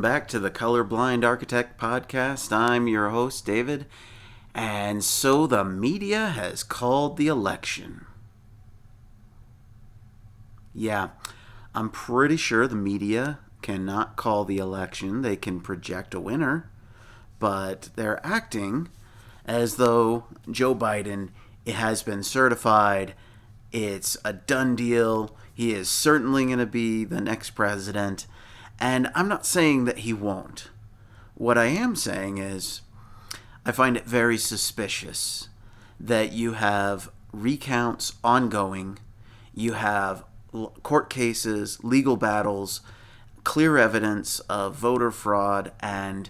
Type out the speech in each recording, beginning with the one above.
back to the Colorblind Architect Podcast. I'm your host, David. And so the media has called the election. Yeah, I'm pretty sure the media cannot call the election. They can project a winner, but they're acting as though Joe Biden has been certified. It's a done deal. He is certainly going to be the next president. And I'm not saying that he won't. What I am saying is, I find it very suspicious that you have recounts ongoing, you have court cases, legal battles, clear evidence of voter fraud and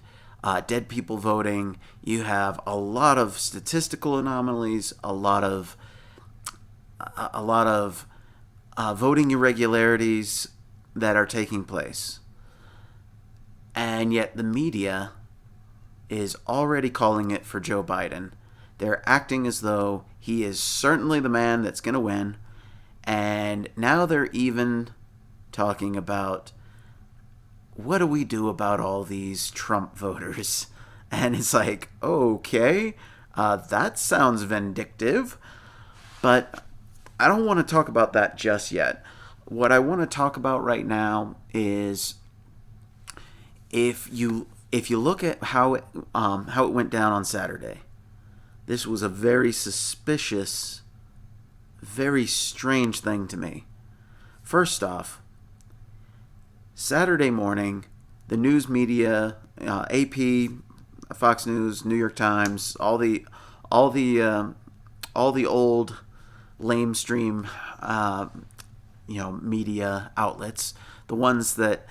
dead people voting. You have a lot of statistical anomalies, a lot of voting irregularities that are taking place. And yet the media is already calling it for Joe Biden. They're acting as though he is certainly the man that's going to win. And now they're even talking about, what do we do about all these Trump voters? And it's like, okay, that sounds vindictive. But I don't want to talk about that just yet. What I want to talk about right now is if you look at how it went down on Saturday, this was a very suspicious, very strange thing to me. First off, Saturday morning, the news media, AP, Fox News, New York Times, all the old lamestream, media outlets, the ones that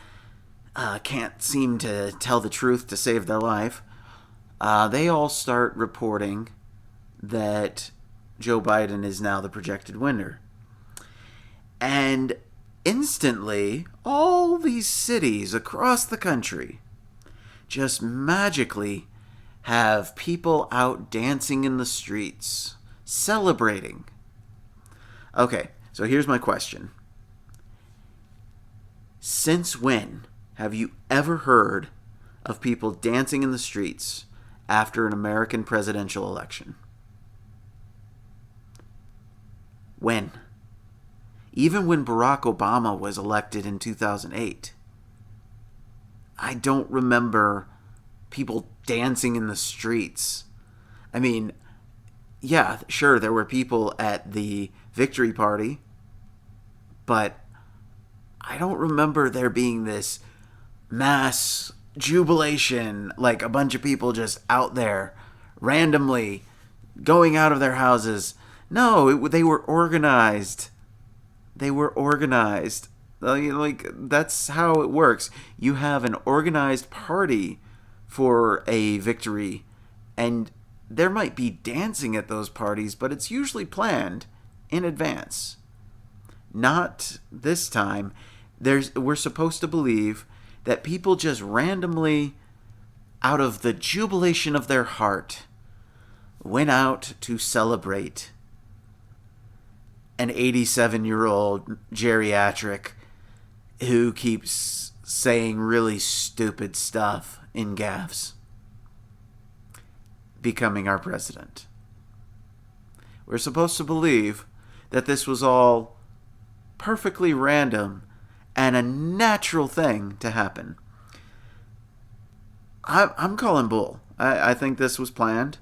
can't seem to tell the truth to save their life, they all start reporting that Joe Biden is now the projected winner. And instantly, all these cities across the country just magically have people out dancing in the streets, celebrating. Okay, so here's my question. Since when have you ever heard of people dancing in the streets after an American presidential election? When? Even when Barack Obama was elected in 2008. I don't remember people dancing in the streets. I mean, yeah, sure, there were people at the victory party, but I don't remember there being this mass jubilation, like a bunch of people just out there randomly going out of their houses. No, they were organized. They were organized. Like, that's how it works. You have an organized party for a victory, and there might be dancing at those parties, but it's usually planned in advance. Not this time. We're supposed to believe that people just randomly, out of the jubilation of their heart, went out to celebrate an 87-year-old geriatric who keeps saying really stupid stuff in gaffes becoming our president. We're supposed to believe that this was all perfectly random and a natural thing to happen. I'm calling bull. I think this was planned.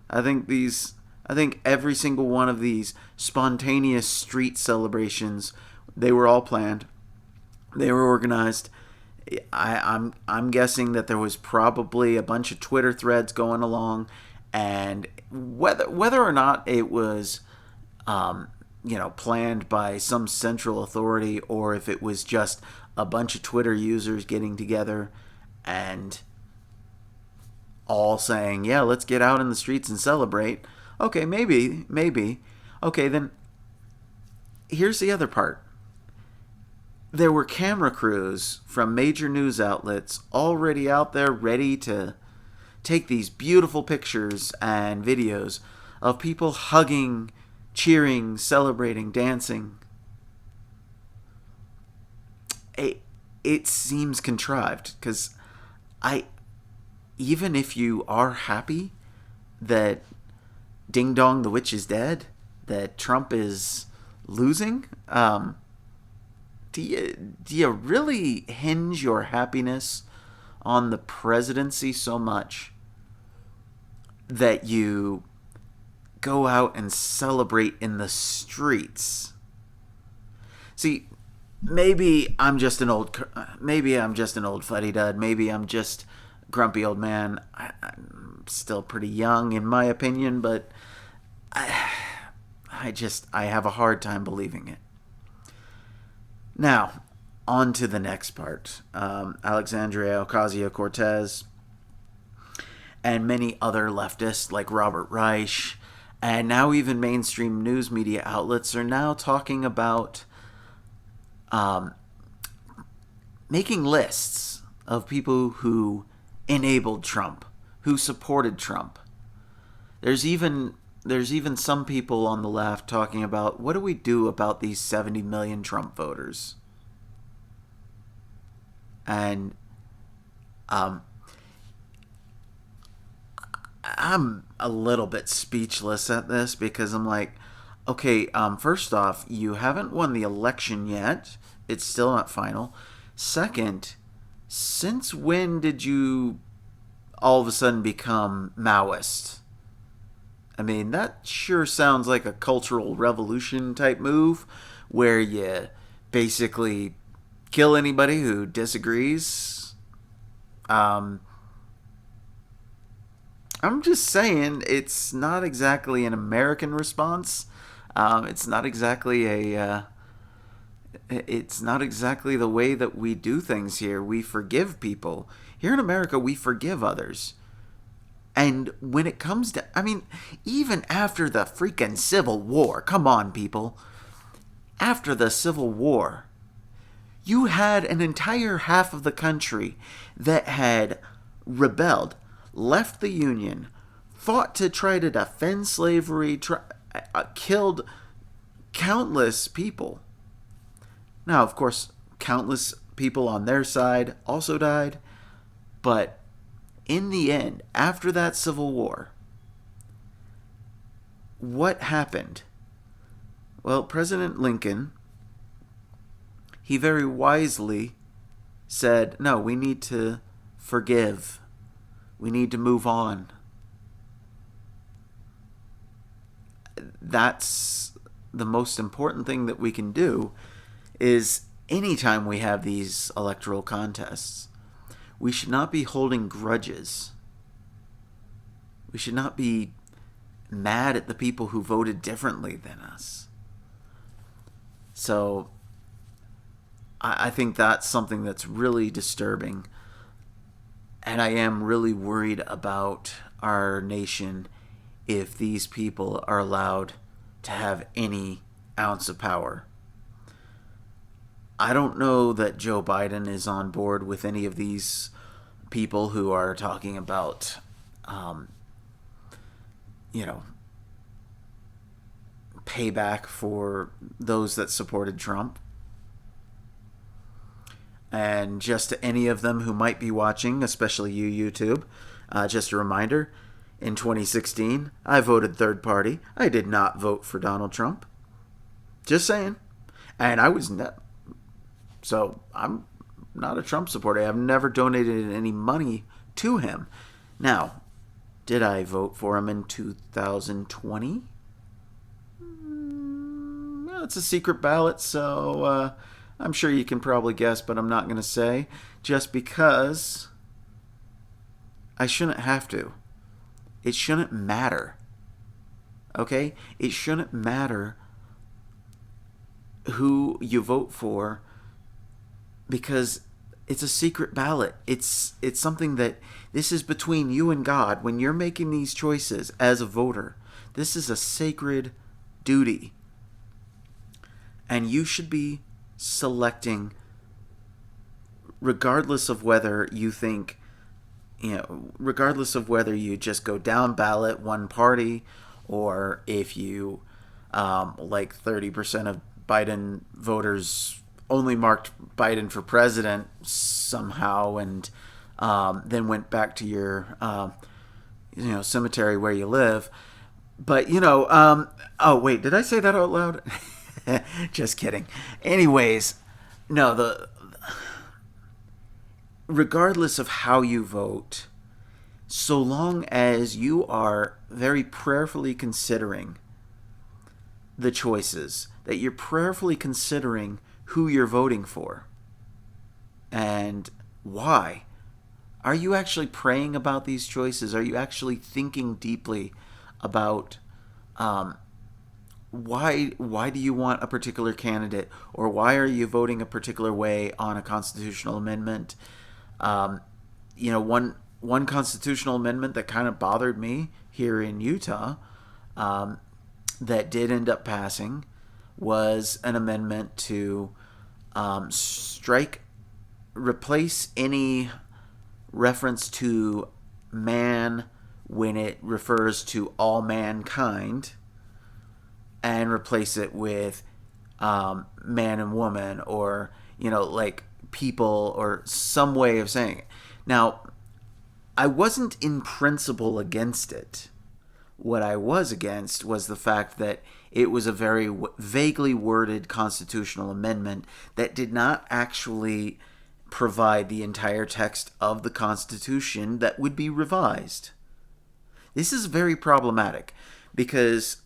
I think every single one of these spontaneous street celebrations, they were all planned. They were organized. I'm guessing that there was probably a bunch of Twitter threads going along, and whether or not it was planned by some central authority, or if it was just a bunch of Twitter users getting together and all saying, yeah, let's get out in the streets and celebrate. Okay, maybe. Okay, then here's the other part. There were camera crews from major news outlets already out there ready to take these beautiful pictures and videos of people hugging, cheering, celebrating, dancing. It seems contrived, because I even if you are happy that Ding Dong the Witch is dead, that Trump is losing, do you really hinge your happiness on the presidency so much that you go out and celebrate in the streets? See, maybe I'm just an old fuddy dud. Maybe I'm just grumpy old man. I'm still pretty young in my opinion, but I have a hard time believing it. Now, on to the next part. Alexandria Ocasio-Cortez and many other leftists like Robert Reich, and now even mainstream news media outlets are now talking about um, making lists of people who enabled Trump, who supported Trump. There's even some people on the left talking about, what do we do about these 70 million Trump voters? And um, I'm a little bit speechless at this because I'm like, okay, first off, you haven't won the election yet. It's still not final. Second, since when did you all of a sudden become Maoist? I mean, that sure sounds like a cultural revolution type move where you basically kill anybody who disagrees. Um, I'm just saying, it's not exactly an American response. It's not exactly it's not exactly the way that we do things here. We forgive people. Here in America, we forgive others. And when it comes to, I mean, even after the freaking Civil War, come on, people. After the Civil War, you had an entire half of the country that had rebelled, left the Union, fought to try to defend slavery, killed countless people. Now, of course, countless people on their side also died, but in the end, after that Civil War, what happened? Well, President Lincoln, he very wisely said, no, we need to forgive. We need to move on. That's the most important thing that we can do is anytime we have these electoral contests, we should not be holding grudges. We should not be mad at the people who voted differently than us. So I think that's something that's really disturbing. And I am really worried about our nation if these people are allowed to have any ounce of power. I don't know that Joe Biden is on board with any of these people who are talking about, um, you know, payback for those that supported Trump. And just to any of them who might be watching, especially you, YouTube, just a reminder, in 2016, I voted third party. I did not vote for Donald Trump. Just saying. And I was not. So I'm not a Trump supporter. I've never donated any money to him. Now, did I vote for him in 2020? Well, it's a secret ballot, so I'm sure you can probably guess, but I'm not going to say. Just because I shouldn't have to. It shouldn't matter. Okay? It shouldn't matter who you vote for because it's a secret ballot. It's something that this is between you and God. When you're making these choices as a voter, this is a sacred duty. And you should be selecting regardless of whether you think, regardless of whether you just go down ballot one party or if you, like 30% of Biden voters only marked Biden for president somehow and then went back to your cemetery where you live. But oh wait, did I say that out loud? Just kidding. Anyways, no, the regardless of how you vote, so long as you are very prayerfully considering the choices, that you're prayerfully considering who you're voting for and why. Are you actually praying about these choices? Are you actually thinking deeply about why do you want a particular candidate, or why are you voting a particular way on a constitutional amendment? One constitutional amendment that kind of bothered me here in Utah, that did end up passing, was an amendment to replace any reference to man when it refers to all mankind, and replace it with man and woman, or like people, or some way of saying it. Now, I wasn't in principle against it. What I was against was the fact that it was a very vaguely worded constitutional amendment that did not actually provide the entire text of the Constitution that would be revised. This is very problematic, because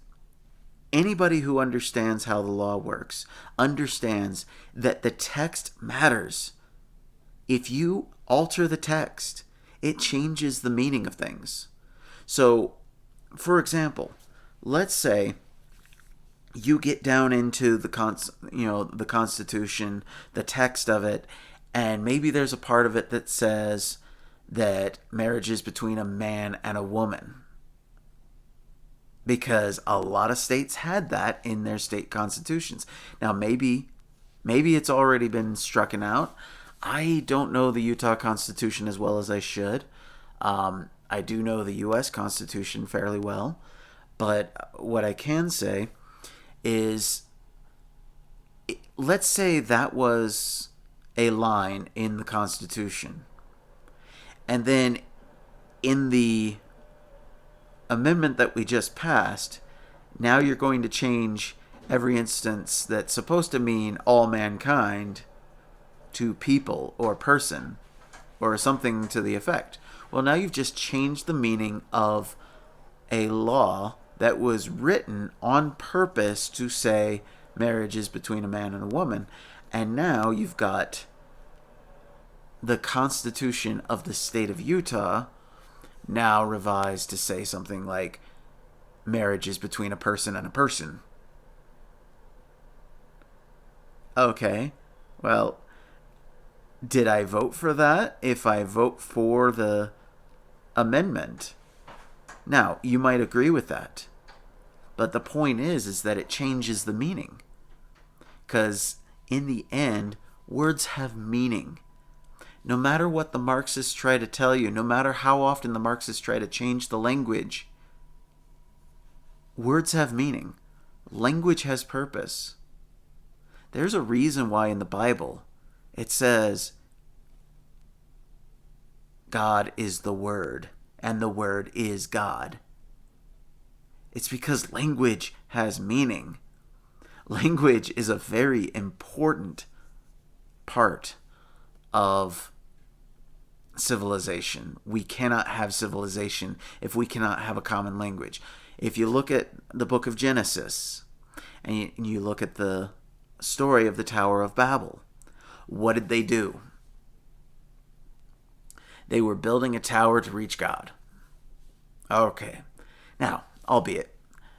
anybody who understands how the law works understands that the text matters. If you alter the text, it changes the meaning of things. So, for example, let's say you get down into the Constitution, the text of it, and maybe there's a part of it that says that marriage is between a man and a woman, because a lot of states had that in their state constitutions. Now, maybe it's already been strucken out. I don't know the Utah Constitution as well as I should. I do know the U.S. Constitution fairly well, but what I can say is, let's say that was a line in the Constitution, and then in the amendment that we just passed, now you're going to change every instance that's supposed to mean all mankind to people or person, or something to the effect. Well, now you've just changed the meaning of a law that was written on purpose to say marriage is between a man and a woman. And now you've got the Constitution of the state of Utah now revised to say something like marriage is between a person and a person. Okay, well, did I vote for that? If I vote for the amendment, now you might agree with that, but the point is that it changes the meaning, because in the end, words have meaning. No matter what the Marxists try to tell you, no matter how often the Marxists try to change the language, words have meaning. Language has purpose. There's a reason why in the Bible it says God is the Word, and the Word is God. It's because language has meaning. Language is a very important part of civilization. We cannot have civilization if we cannot have a common language. If you look at the book of Genesis, and you look at the story of the Tower of Babel, what did they do? They were building a tower to reach God. Okay. Now, albeit,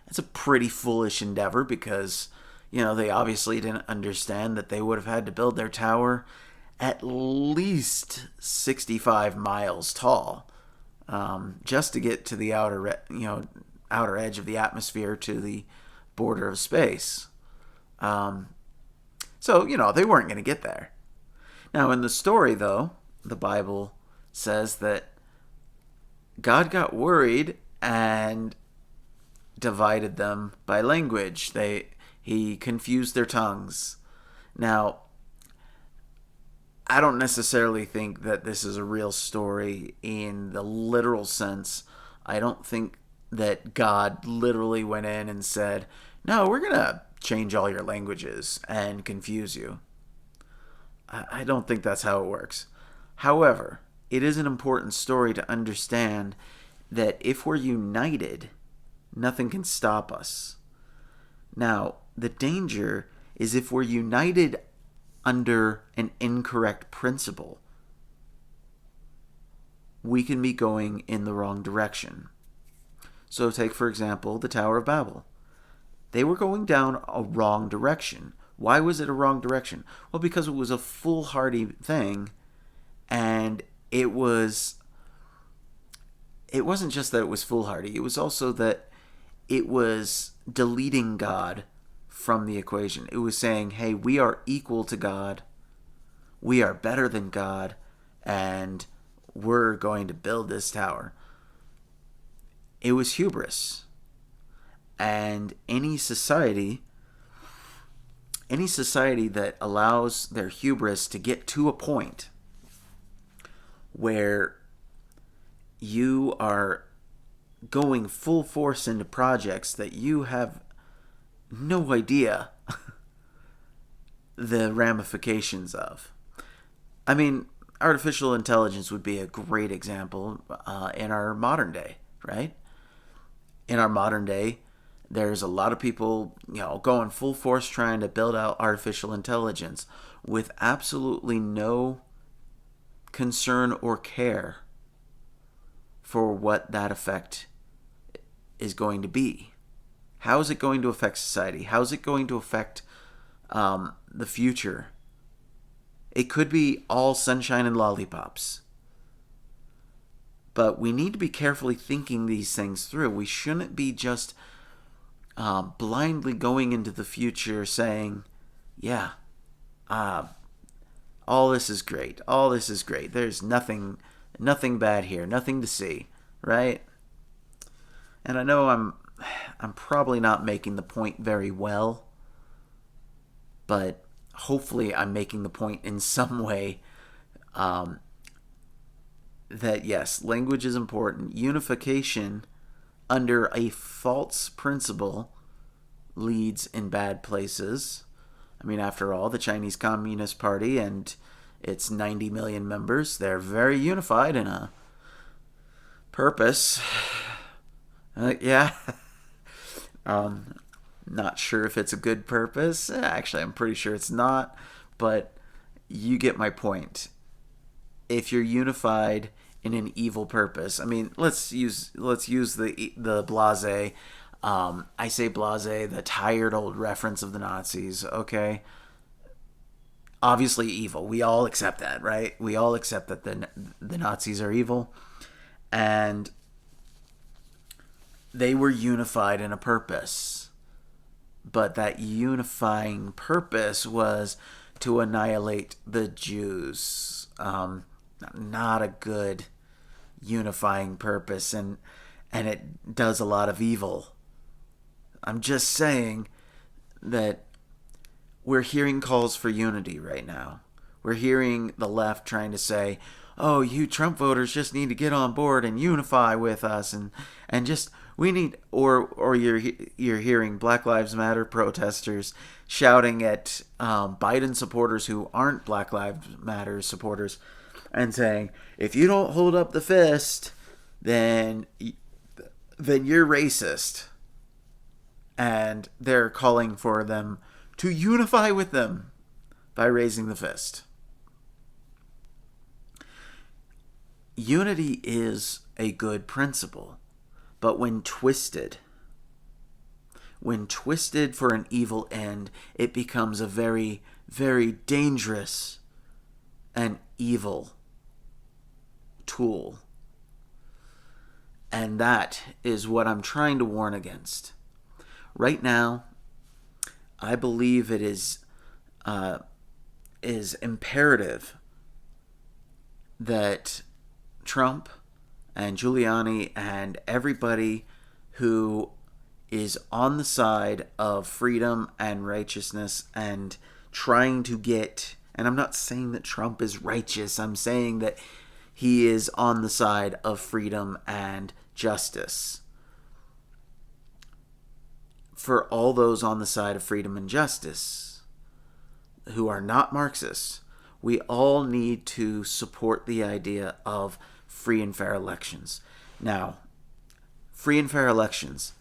it's a pretty foolish endeavor, because, they obviously didn't understand that they would have had to build their tower at least 65 miles tall, just to get to the outer edge of the atmosphere, to the border of space. So, they weren't going to get there. Now, in the story, though, the Bible says that God got worried and divided them by language. He confused their tongues. Now, I don't necessarily think that this is a real story in the literal sense. I don't think that God literally went in and said, "No, we're going to change all your languages and confuse you." I don't think that's how it works. However, it is an important story to understand that if we're united, nothing can stop us. Now, the danger is if we're united under an incorrect principle, we can be going in the wrong direction. So take, for example, the Tower of Babel. They were going down a wrong direction. Why was it a wrong direction? Well, because it was a foolhardy thing, and it wasn't just that it was foolhardy, it was also that it was deleting God from the equation. It was saying, hey, we are equal to God, we are better than God, and we're going to build this tower. It was hubris. And any society that allows their hubris to get to a point where you are going full force into projects that you have no idea the ramifications of. I mean, artificial intelligence would be a great example in our modern day, right? In our modern day, there's a lot of people, going full force trying to build out artificial intelligence with absolutely no concern or care for what that effect is going to be. How is it going to affect society? How is it going to affect the future? It could be all sunshine and lollipops. But we need to be carefully thinking these things through. We shouldn't be just blindly going into the future saying, yeah, all this is great. All this is great. There's nothing bad here. Nothing to see, right? And I know I'm probably not making the point very well, but hopefully I'm making the point in some way that yes, language is important. Unification under a false principle leads in bad places. I mean, after all, the Chinese Communist Party and its 90 million members, they're very unified in a purpose. Yeah. Not sure if it's a good purpose. Actually, I'm pretty sure it's not. But you get my point. If you're unified in an evil purpose, I mean, let's use the blasé. I say blasé, the tired old reference of the Nazis. Okay, obviously evil. We all accept that, right? We all accept that the Nazis are evil, and they were unified in a purpose. But that unifying purpose was to annihilate the Jews. Not a good unifying purpose, and it does a lot of evil. I'm just saying that we're hearing calls for unity right now. We're hearing the left trying to say, oh, you Trump voters just need to get on board and unify with us, and just we need, or you're hearing Black Lives Matter protesters shouting at Biden supporters who aren't Black Lives Matter supporters and saying, if you don't hold up the fist, then you're racist. And they're calling for them to unify with them by raising the fist. Unity is a good principle, but when twisted for an evil end, it becomes a very, very dangerous and evil tool. And that is what I'm trying to warn against. Right now, I believe it is imperative that Trump and Giuliani and everybody who is on the side of freedom and righteousness and trying to get And I'm not saying that Trump is righteous. I'm saying that he is on the side of freedom and justice. For all those on the side of freedom and justice who are not Marxists, we all need to support the idea of free and fair elections. Now, free and fair elections,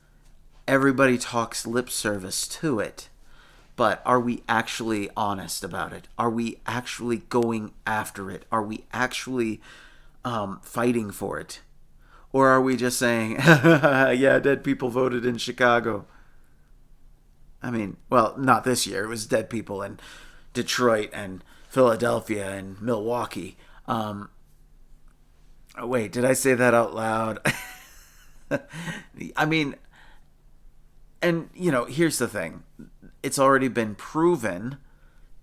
everybody talks lip service to it, but are we actually honest about it? Are we actually going after it? Are we actually fighting for it? Or are we just saying, yeah, dead people voted in Chicago? I mean, well, not this year. It was dead people in Detroit and Philadelphia and Milwaukee. Wait, did I say that out loud? I mean, and, here's the thing. It's already been proven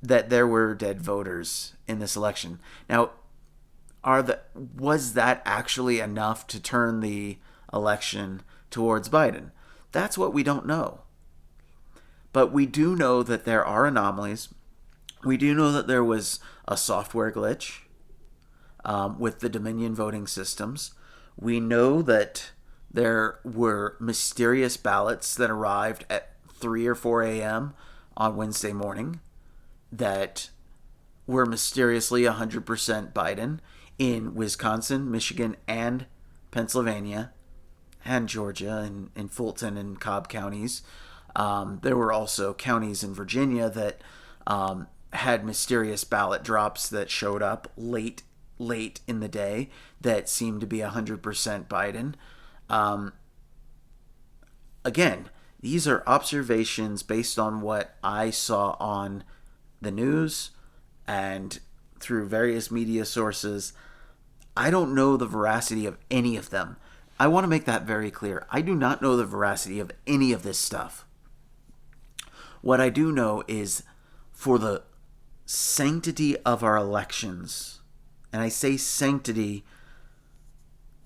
that there were dead voters in this election. Now, was that actually enough to turn the election towards Biden? That's what we don't know. But we do know that there are anomalies. We do know that there was a software glitch with the Dominion voting systems. We know that there were mysterious ballots that arrived at 3 or 4 a.m. on Wednesday morning that were mysteriously 100% Biden in Wisconsin, Michigan, and Pennsylvania, and Georgia, and in Fulton and Cobb counties. There were also counties in Virginia that had mysterious ballot drops that showed up late in the day that seemed to be 100% Biden. Again, these are observations based on what I saw on the news and through various media sources. I don't know the veracity of any of them. I want to make that very clear. I do not know the veracity of any of this stuff. What I do know is for the sanctity of our elections, and I say sanctity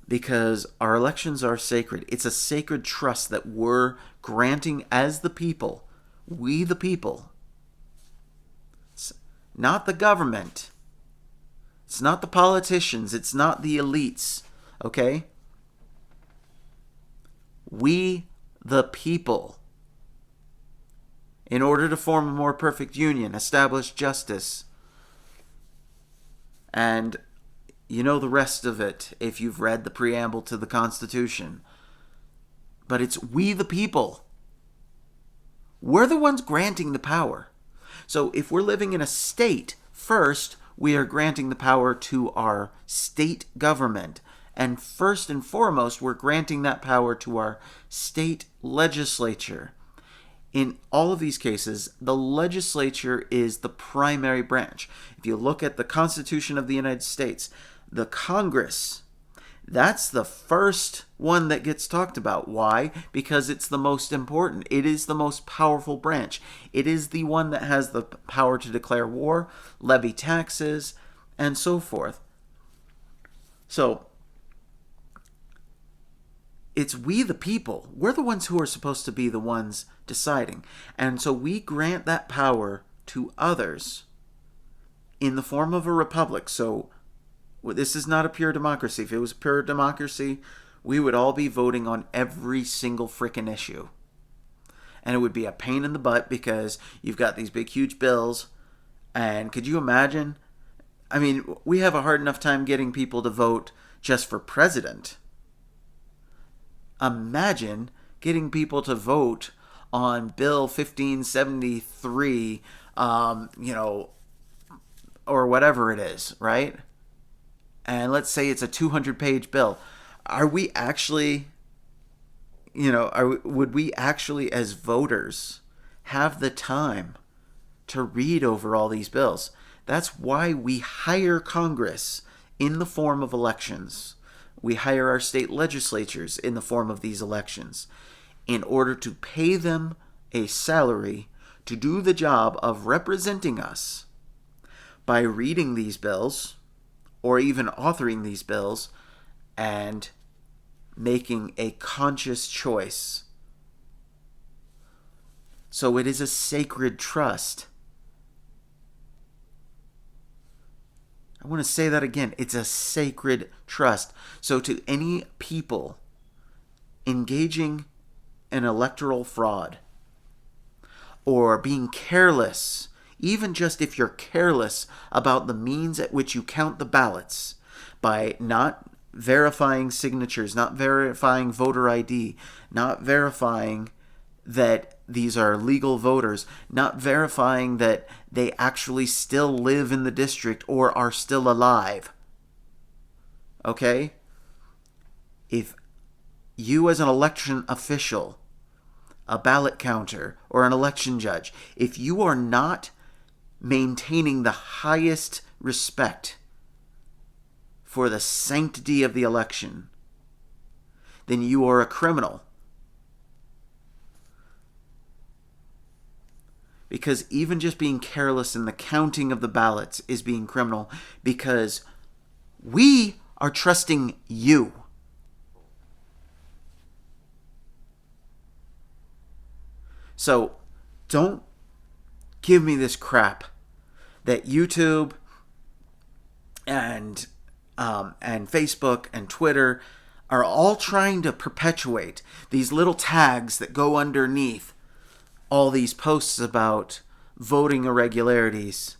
because our elections are sacred. It's a sacred trust that we're granting as the people, we the people. It's not the government. It's not the politicians. It's not the elites. Okay? We the people. In order to form a more perfect union, establish justice. And you know the rest of it if you've read the preamble to the Constitution. But it's we the people. We're the ones granting the power. So if we're living in a state, first, we are granting the power to our state government. And first and foremost, we're granting that power to our state legislature. In all of these cases, the legislature is the primary branch. If you look at the Constitution of the United States, the Congress, that's the first one that gets talked about. Why? Because it's the most important. It is the most powerful branch. It is the one that has the power to declare war, levy taxes, and so forth. So, it's we the people. We're the ones who are supposed to be the ones deciding. And so we grant that power to others in the form of a republic. So this is not a pure democracy. If it was a pure democracy, we would all be voting on every single frickin' issue. And it would be a pain in the butt because you've got these big, huge bills. And could you imagine? I mean, we have a hard enough time getting people to vote just for president. Imagine getting people to vote on Bill 1573, or whatever it is, right? And let's say it's a 200-page bill. Are we actually, would we actually as voters have the time to read over all these bills? That's why we hire Congress in the form of elections. We hire our state legislatures in the form of these elections in order to pay them a salary to do the job of representing us by reading these bills or even authoring these bills and making a conscious choice. So it is a sacred trust. I want to say that again. It's a sacred trust. So to any people engaging in electoral fraud or being careless, even just if you're careless about the means at which you count the ballots by not verifying signatures, not verifying voter ID, not verifying that these are legal voters, not verifying that they actually still live in the district or are still alive. Okay? If you, as an election official, a ballot counter, or an election judge, if you are not maintaining the highest respect for the sanctity of the election, then you are a criminal. Because even just being careless in the counting of the ballots is being criminal, because we are trusting you. So don't give me this crap that YouTube and Facebook and Twitter are all trying to perpetuate, these little tags that go underneath all these posts about voting irregularities.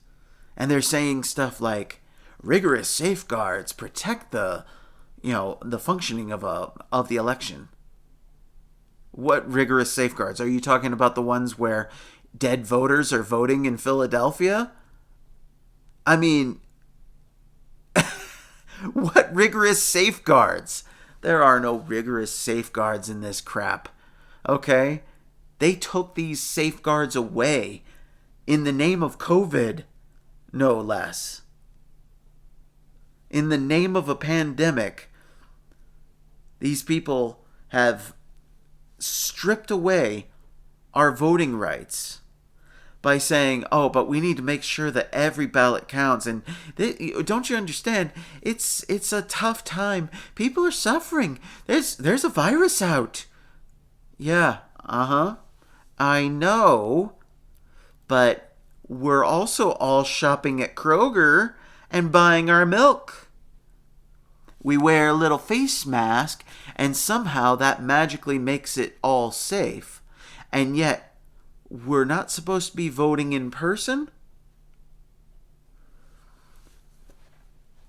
And they're saying stuff like rigorous safeguards protect the functioning of the election. What rigorous safeguards? Are you talking about the ones where dead voters are voting in Philadelphia? I mean, what rigorous safeguards? There are no rigorous safeguards in this crap. Okay? They took these safeguards away in the name of COVID, no less. In the name of a pandemic, these people have stripped away our voting rights by saying, oh, but we need to make sure that every ballot counts. And don't you understand? It's a tough time. People are suffering. There's a virus out. Yeah, I know. But we're also all shopping at Kroger and buying our milk. We wear a little face mask, and somehow that magically makes it all safe. And yet, we're not supposed to be voting in person?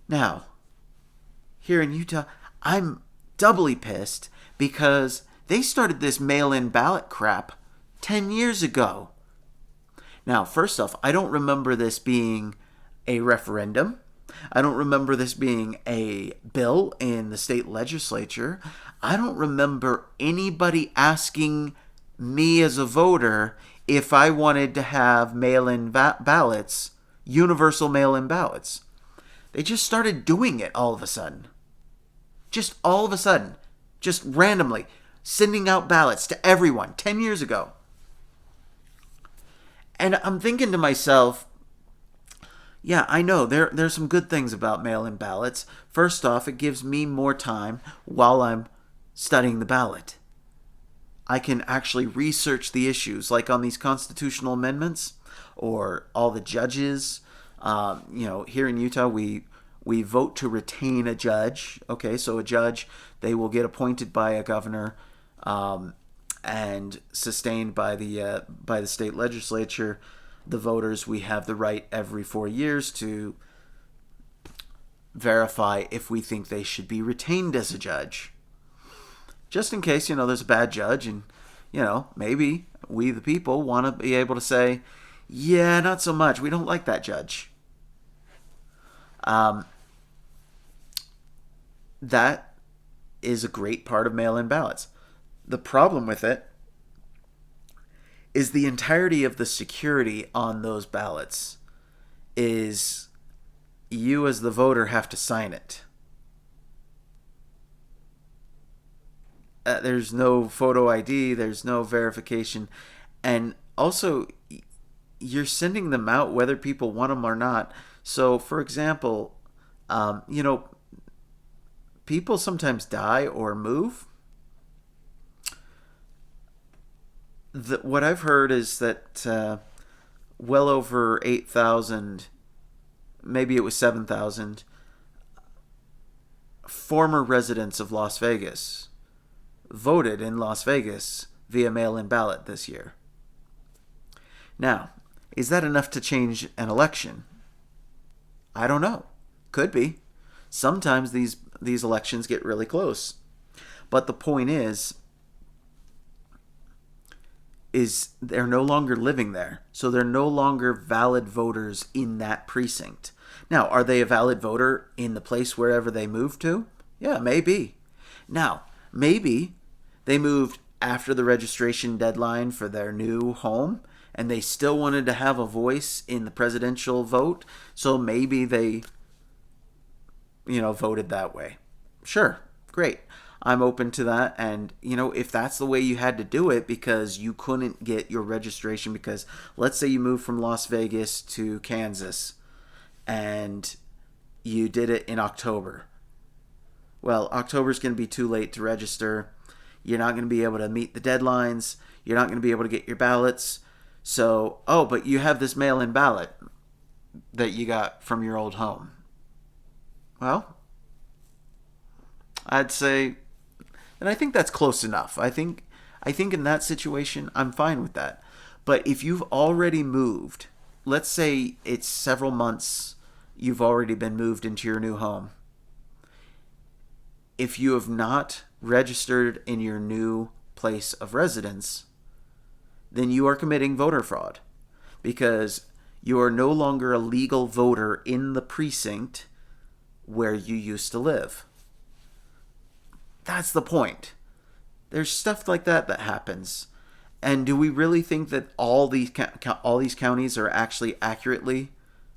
Now, here in Utah, I'm doubly pissed because they started this mail-in ballot crap 10 years ago. Now, first off, I don't remember this being a referendum. I don't remember this being a bill in the state legislature. I don't remember anybody asking me as a voter if I wanted to have mail-in ballots, universal mail-in ballots. They just started doing it all of a sudden. Just all of a sudden. Just randomly. Sending out ballots to everyone 10 years ago. And I'm thinking to myself, yeah, I know there's some good things about mail-in ballots. First off, it gives me more time while I'm studying the ballot. I can actually research the issues, like on these constitutional amendments or all the judges. Here in Utah, we vote to retain a judge. Okay, so a judge, they will get appointed by a governor and sustained by the state legislature. The voters, we have the right every 4 years to verify if we think they should be retained as a judge. Just in case, there's a bad judge and, maybe we the people want to be able to say, yeah, not so much. We don't like that judge. That is a great part of mail-in ballots. The problem with it is the entirety of the security on those ballots is you as the voter have to sign it. There's no photo ID, there's no verification, and also you're sending them out whether people want them or not. So, for example, people sometimes die or move. What I've heard is that well over 8,000 maybe it was 7,000 former residents of Las Vegas voted in Las Vegas via mail-in ballot this year. Now, is that enough to change an election? I don't know. Could be. Sometimes these elections get really close. But the point is they're no longer living there. So they're no longer valid voters in that precinct. Now, are they a valid voter in the place wherever they moved to? Yeah, maybe. Now, maybe they moved after the registration deadline for their new home and they still wanted to have a voice in the presidential vote. So maybe they, voted that way. Sure, great. I'm open to that. And, if that's the way you had to do it because you couldn't get your registration, because let's say you moved from Las Vegas to Kansas and you did it in October. Well, October's going to be too late to register. You're not going to be able to meet the deadlines. You're not going to be able to get your ballots. So, but you have this mail-in ballot that you got from your old home. Well, I'd say, and I think that's close enough. I think in that situation, I'm fine with that. But if you've already moved, let's say it's several months, you've already been moved into your new home. If you have not registered in your new place of residence, then you are committing voter fraud because you are no longer a legal voter in the precinct where you used to live. That's the point. There's stuff like that happens. And do we really think that all these counties are actually accurately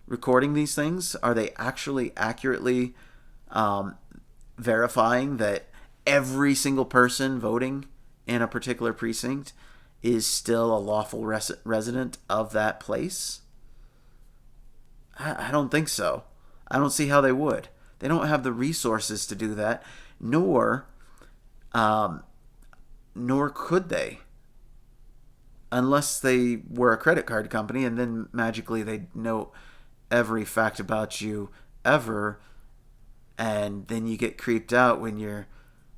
recording these things? Are they actually accurately verifying that every single person voting in a particular precinct is still a lawful resident of that place? I don't think so. I don't see how they would. They don't have the resources to do that, nor could they, unless they were a credit card company and then magically they know every fact about you ever, and then you get creeped out when you're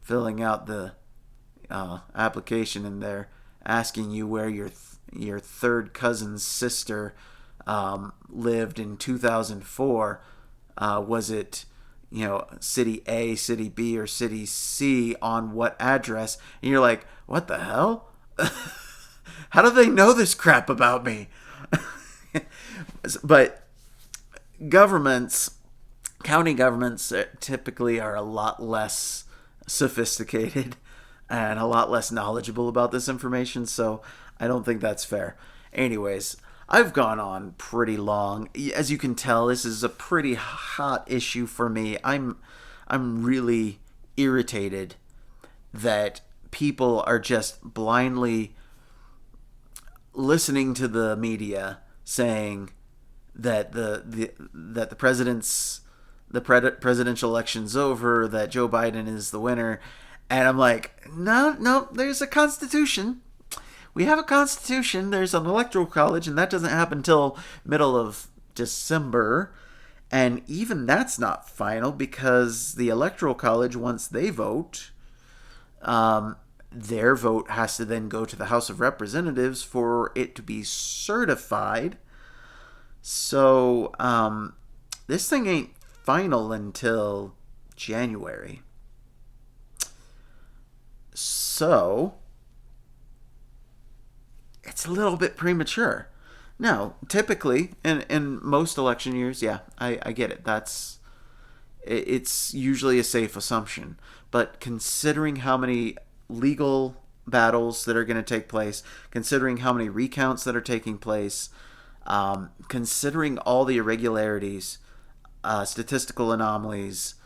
filling out the application and they're asking you where your third cousin's sister lived in 2004. Was it city A, city B, or city C, on what address? And you're like, what the hell? How do they know this crap about me? But county governments typically are a lot less sophisticated and a lot less knowledgeable about this information, so I don't think that's fair. Anyways, I've gone on pretty long. As you can tell, this is a pretty hot issue for me. I'm really irritated that people are just blindly listening to the media saying that the presidential election's over, that Joe Biden is the winner, and I'm like, no, there's a constitution. We have a constitution. There's an electoral college, and that doesn't happen until middle of December. And even that's not final because the electoral college, once they vote, their vote has to then go to the House of Representatives for it to be certified. So this thing ain't final until January. So it's a little bit premature. Now, typically, in most election years, yeah, I get it. It's usually a safe assumption. But considering how many legal battles that are going to take place, considering how many recounts that are taking place, considering all the irregularities, statistical anomalies,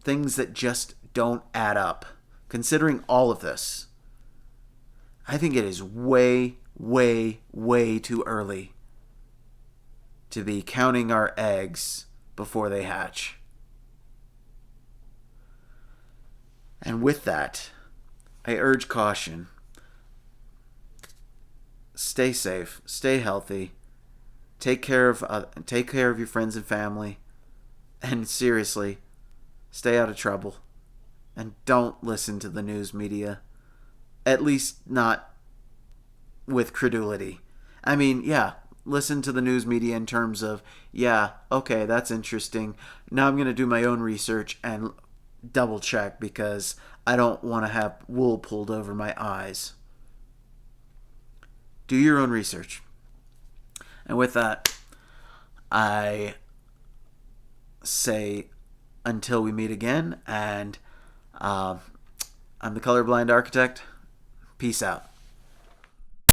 things that just don't add up, considering all of this, I think it is way, way, way too early to be counting our eggs before they hatch. And with that, I urge caution. Stay safe, stay healthy, take care of your friends and family, and seriously, stay out of trouble, and don't listen to the news media. At least not with credulity. I mean, yeah, listen to the news media in terms of, yeah, okay, that's interesting. Now I'm going to do my own research and double check because I don't want to have wool pulled over my eyes. Do your own research. And with that, I say until we meet again, and I'm the colorblind architect. Peace out.